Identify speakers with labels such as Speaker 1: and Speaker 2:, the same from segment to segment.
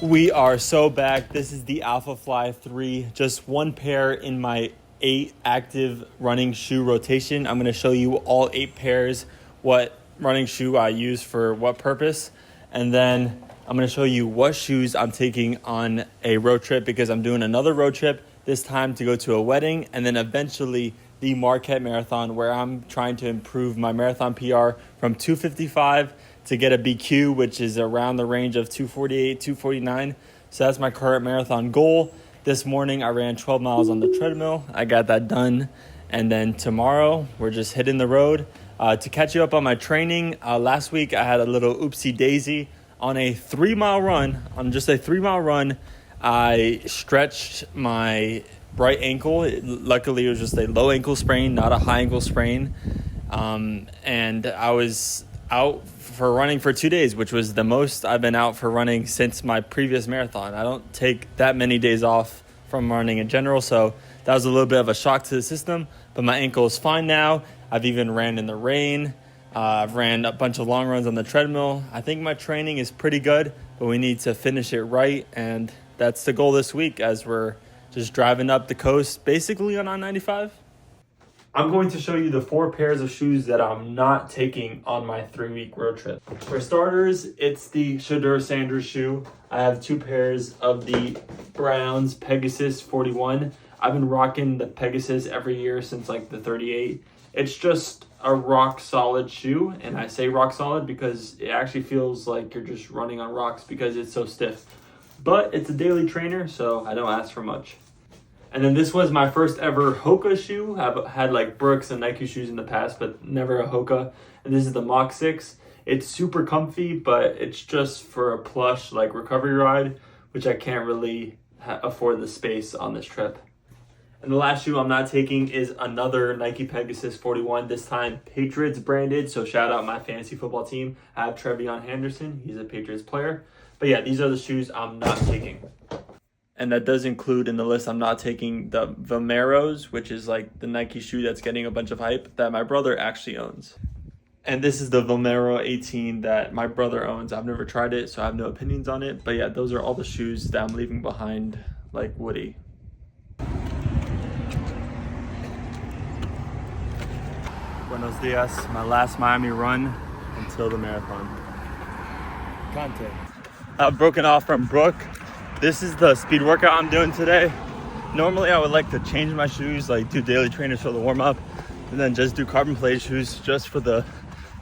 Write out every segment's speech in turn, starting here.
Speaker 1: We are so back. This is the Alpha Fly 3, just one pair in my 8 active running shoe rotation. I'm going to show you all 8 pairs, what running shoe I use for what purpose, and then I'm going to show you what shoes I'm taking on a road trip because I'm doing another road trip, this time to go to a wedding, and then eventually the Marquette Marathon, where I'm trying to improve my marathon PR from 2:55 to get a BQ, which is around the range of 2:48, 2:49. So that's my current marathon goal. This morning I ran 12 miles on the treadmill. I got that done. And then tomorrow we're just hitting the road. To catch you up on my training, last week I had a little oopsie daisy on a 3-mile run. On just a 3-mile run, I stretched my right ankle. Luckily it was just a low ankle sprain, not a high ankle sprain. And I was out for running for 2 days, which was the most I've been out for running since my previous marathon. I don't take that many days off from running in general, so that was a little bit of a shock to the system, but my ankle is fine now. I've even ran in the rain. I've ran a bunch of long runs on the treadmill. I think my training is pretty good, but we need to finish it right, and that's the goal this week as we're just driving up the coast, basically on I-95. I'm going to show you the 4 pairs of shoes that I'm not taking on my 3-week road trip. For starters, it's the Shedeur Sanders shoe. I have 2 pairs of the Browns Pegasus 41. I've been rocking the Pegasus every year since like the 38. It's just a rock solid shoe, and I say rock solid because it actually feels like you're just running on rocks because it's so stiff. But it's a daily trainer, so I don't ask for much. And then this was my first ever Hoka shoe. I've had like Brooks and Nike shoes in the past, but never a Hoka. And this is the Mach 6. It's super comfy, but it's just for a plush like recovery ride, which I can't really afford the space on this trip. And the last shoe I'm not taking is another Nike Pegasus 41, this time Patriots branded. So shout out my fantasy football team. I have Trevion Henderson. He's a Patriots player. But yeah, these are the shoes I'm not taking. And that does include in the list, I'm not taking the Vomeros, which is like the Nike shoe that's getting a bunch of hype that my brother actually owns. And this is the Vomero 18 that my brother owns. I've never tried it, so I have no opinions on it. But yeah, those are all the shoes that I'm leaving behind, like Woody. Buenos dias, my last Miami run until the marathon. Content. I've broken off from Brooke. This is the speed workout I'm doing today. Normally I would like to change my shoes, like do daily trainers for the warm up, and then just do carbon plate shoes just for the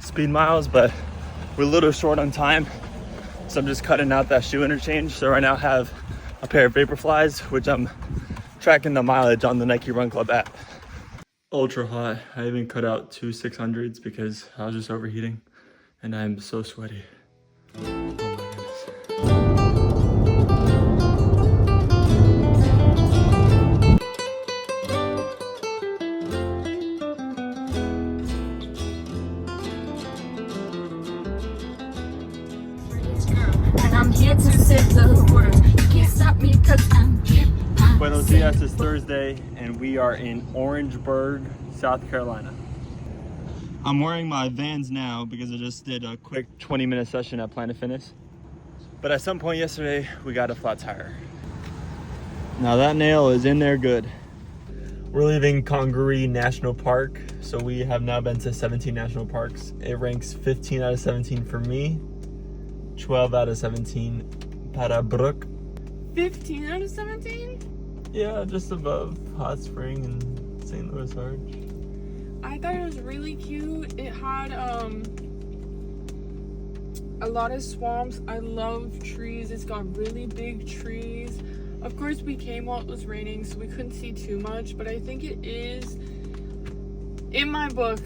Speaker 1: speed miles, but we're a little short on time. So I'm just cutting out that shoe interchange. So right now I have a pair of Vaporflies, which I'm tracking the mileage on the Nike Run Club app. Ultra hot. I even cut out 2 600s because I was just overheating and I'm so sweaty. Buenos dias, it's Thursday and we are in Orangeburg, South Carolina. I'm wearing my Vans now because I just did a quick 20-minute session at Planet Fitness. But at some point yesterday, we got a flat tire. Now that nail is in there good. We're leaving Congaree National Park. So we have now been to 17 national parks. It ranks 15 out of 17 for me, 12 out of 17 para Brooke.
Speaker 2: 15 out of 17?
Speaker 1: Yeah, just above Hot Spring and St. Louis Arch.
Speaker 2: I thought it was really cute. It had a lot of swamps. I love trees. It's got really big trees. Of course, we came while it was raining, so we couldn't see too much, but I think it is, in my book,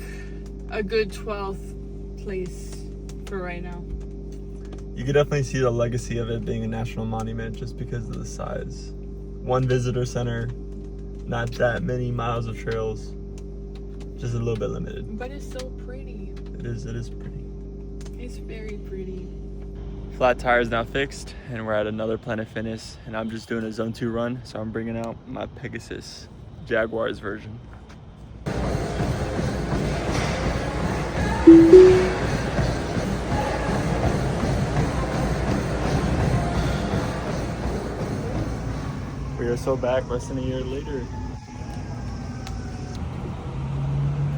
Speaker 2: a good 12th place for right now.
Speaker 1: You could definitely see the legacy of it being a national monument just because of the size. One visitor center, not that many miles of trails, just a little bit limited.
Speaker 2: But it's so pretty.
Speaker 1: It is pretty.
Speaker 2: It's very pretty.
Speaker 1: Flat tire is now fixed and we're at another Planet Fitness and I'm just doing a zone 2 run, so I'm bringing out my Pegasus Jaguars version. are so back less than a year later.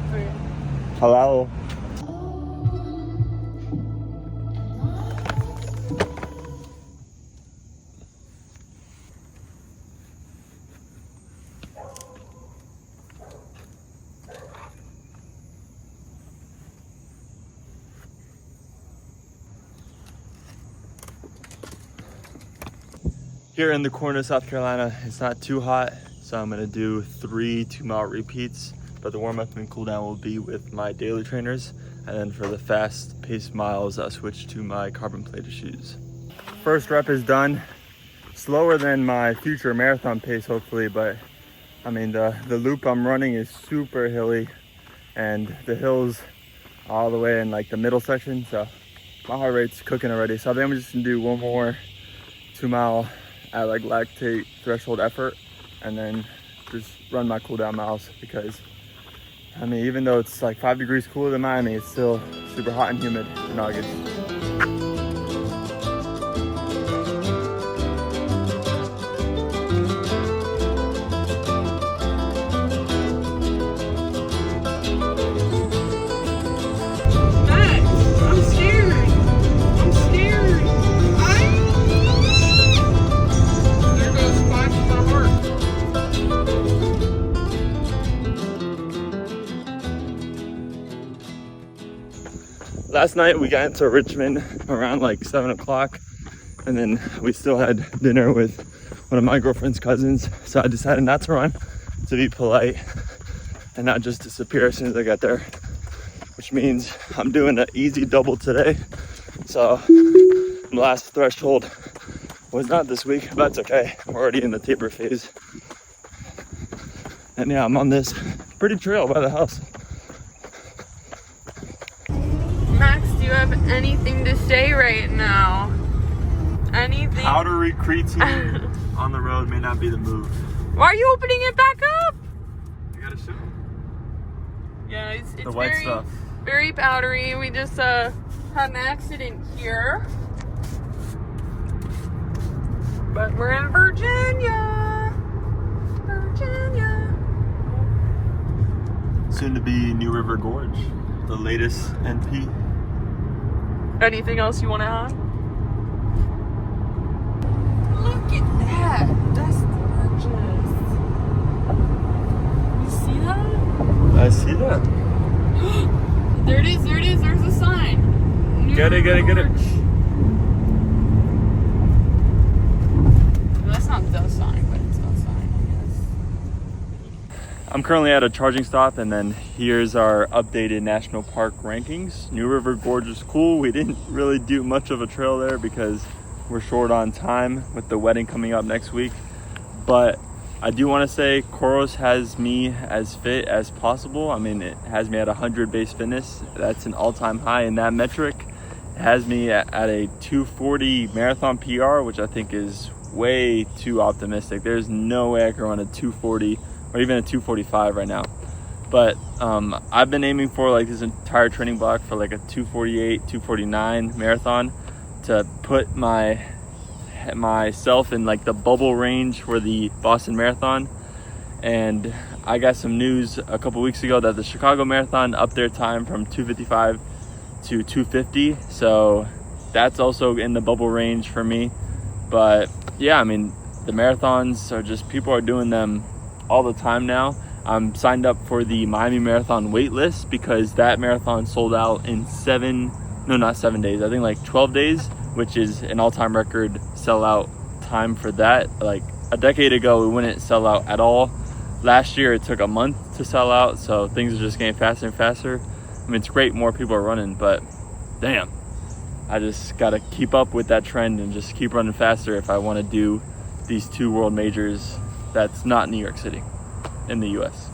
Speaker 2: Okay.
Speaker 1: Hello. Here in the corner of South Carolina, it's not too hot, so I'm gonna do 3 2-mile repeats, but the warm-up and cool down will be with my daily trainers, and then for the fast-paced miles, I'll switch to my carbon-plated shoes. First rep is done. Slower than my future marathon pace, hopefully, but I mean, the loop I'm running is super hilly, and the hills all the way in like the middle section, so my heart rate's cooking already. So I think I'm just gonna do one more 2-mile at like lactate threshold effort, and then just run my cool down miles, because I mean, even though it's like 5 degrees cooler than Miami, it's still super hot and humid in August. Last night we got into Richmond around like 7 o'clock, and then we still had dinner with one of my girlfriend's cousins, so I decided not to run, to be polite and not just disappear as soon as I got there, which means I'm doing an easy double today. So the last threshold was not this week, but that's okay. I'm already in the taper phase, and yeah, I'm on this pretty trail by the house.
Speaker 2: Max, do you have anything to say right now? Anything?
Speaker 1: Powdery creatine on the road may not be the move.
Speaker 2: Why are you opening it back up?
Speaker 1: You gotta show.
Speaker 2: Yeah, it's
Speaker 1: The white
Speaker 2: very,
Speaker 1: stuff.
Speaker 2: very powdery. We just had an accident here. But we're in Virginia. Virginia.
Speaker 1: Soon to be New River Gorge, the latest NP.
Speaker 2: Anything else you want to add? Look at that. That's gorgeous. You see that?
Speaker 1: I see that.
Speaker 2: There it is. There it is. There's a sign. New
Speaker 1: Get it, get it, get it.
Speaker 2: Gorge. Well, that's not the sign, but it's a sign, I guess.
Speaker 1: I'm currently at a charging stop, and then here's our updated national park rankings. New River Gorge is cool. We didn't really do much of a trail there because we're short on time with the wedding coming up next week. But I do want to say Koros has me as fit as possible. I mean, it has me at 100 base fitness. That's an all-time high in that metric. It has me at a 240 marathon PR, which I think is way too optimistic. There's no way I can run a 240 or even a 245 right now. But I've been aiming for like this entire training block for like a 248, 249 marathon to put myself in like the bubble range for the Boston Marathon. And I got some news a couple weeks ago that the Chicago Marathon upped their time from 255 to 250. So that's also in the bubble range for me. But yeah, I mean, the marathons are just, people are doing them all the time now. I'm signed up for the Miami Marathon wait list because that marathon sold out in 7 days. I think like 12 days, which is an all-time record sellout time for that. Like a decade ago, we wouldn't sell out at all. Last year, it took a month to sell out, so things are just getting faster and faster. I mean, it's great, more people are running, but damn, I just gotta keep up with that trend and just keep running faster if I want to do these 2 world majors that's not New York City in the US.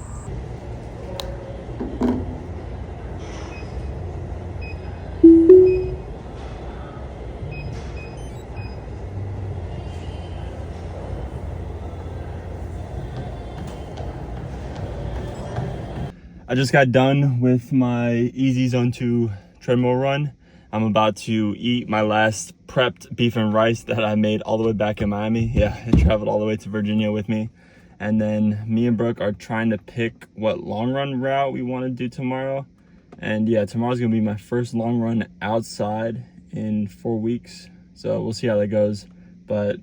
Speaker 1: I just got done with my easy zone 2 treadmill run. I'm about to eat my last prepped beef and rice that I made all the way back in Miami. Yeah, I traveled all the way to Virginia with me. And then me and Brooke are trying to pick what long run route we want to do tomorrow. And yeah, tomorrow's gonna be my first long run outside in 4 weeks. So we'll see how that goes. But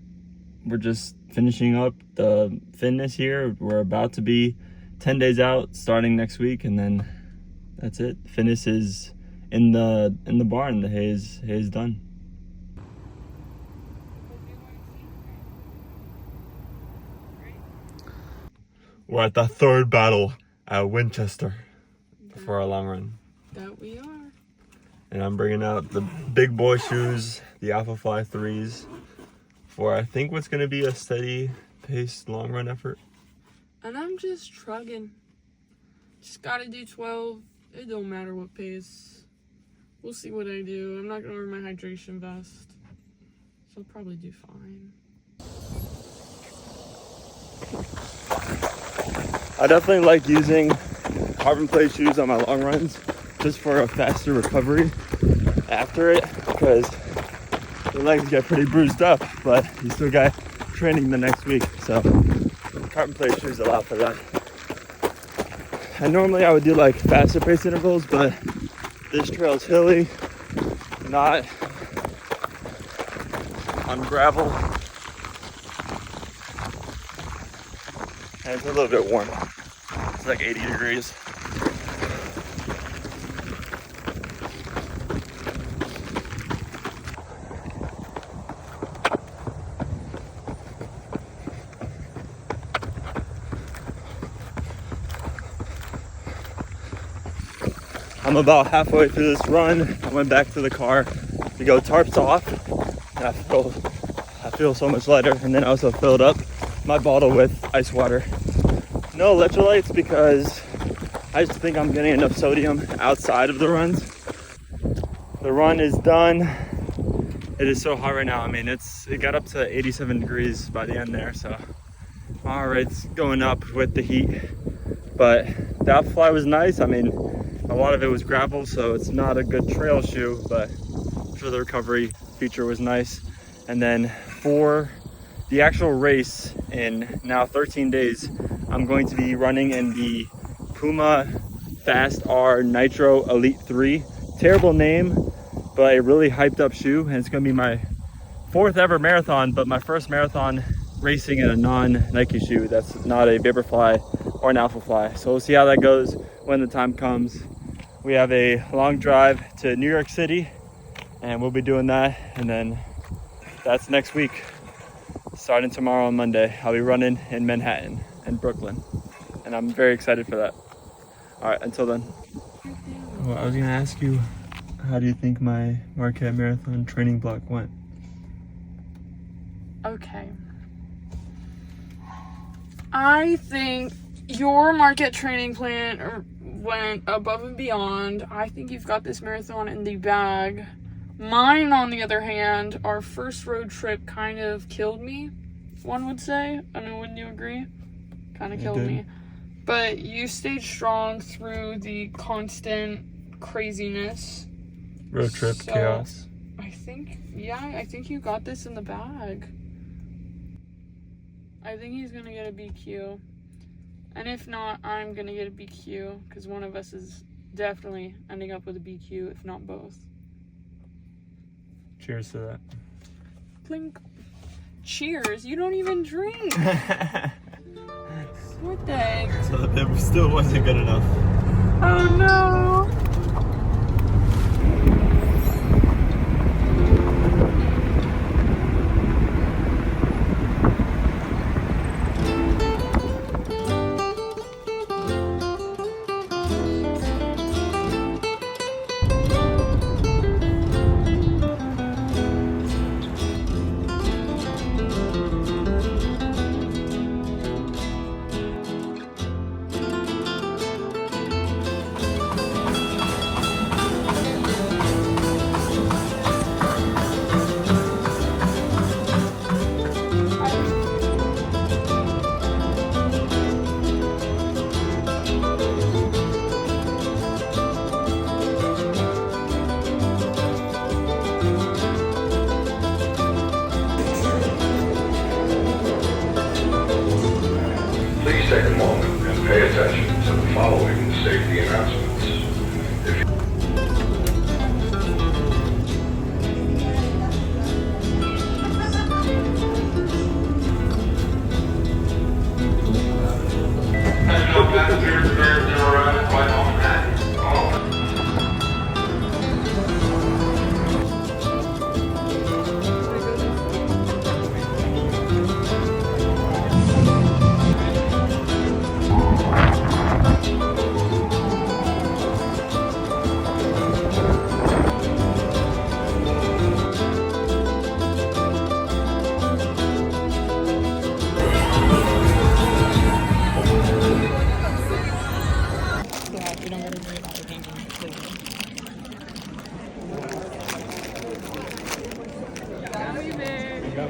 Speaker 1: we're just finishing up the fitness here. We're about to be 10 days out starting next week, and then that's it. Fitness is in the barn. The hay is done. We're at the third battle at Winchester for our long run.
Speaker 2: That we are.
Speaker 1: And I'm bringing out the big boy shoes, the Alpha Fly 3s, for I think what's going to be a steady paced long run effort.
Speaker 2: And I'm just trugging. Just gotta do 12. It don't matter what pace. We'll see what I do. I'm not gonna wear my hydration vest, so I'll probably do fine.
Speaker 1: I definitely like using carbon plate shoes on my long runs just for a faster recovery after it, because your legs get pretty bruised up, but you still got training the next week. So carbon plate shoes allow for that. And normally I would do like faster pace intervals, but this trail's hilly, not on gravel, and it's a little bit warm. It's like 80 degrees. I'm about halfway through this run. I went back to the car to go tarps off, and I feel so much lighter. And then I also filled up my bottle with ice water. No electrolytes, because I just think I'm getting enough sodium outside of the runs. The run is done. It is so hot right now. I mean, it got up to 87 degrees by the end there, so my heart rate's going up with the heat. But the Alpha Fly was nice. I mean, a lot of it was gravel, so it's not a good trail shoe, but for the recovery feature was nice. And then for the actual race in now 13 days, I'm going to be running in the Puma Fast R Nitro Elite 3. Terrible name, but a really hyped up shoe, and it's gonna be my 4th ever marathon, but my first marathon racing in a non-Nike shoe that's not a Vaporfly or an Alpha Fly. So we'll see how that goes when the time comes. We have a long drive to New York City, and we'll be doing that, and then that's next week. Starting tomorrow on Monday, I'll be running in Manhattan and Brooklyn, and I'm very excited for that. All right, until then. Well, I was gonna ask you, how do you think my Marquette Marathon training block went?
Speaker 2: Okay. I think your Marquette training plan went above and beyond. I think you've got this marathon in the bag. Mine, on the other hand, our first road trip kind of killed me, one would say. I mean, wouldn't you agree? Kind of killed me. But you stayed strong through the constant craziness.
Speaker 1: Road trip chaos.
Speaker 2: I think you got this in the bag. I think he's going to get a BQ. And if not, I'm going to get a BQ, because one of us is definitely ending up with a BQ, if not both.
Speaker 1: Cheers to that.
Speaker 2: Clink. Cheers? You don't even drink. What the heck?
Speaker 1: So it still wasn't good enough.
Speaker 2: Oh no.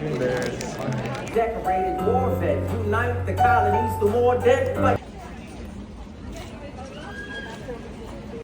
Speaker 1: Bears.
Speaker 3: Decorated war vet, unite the colonies, the more dead fight.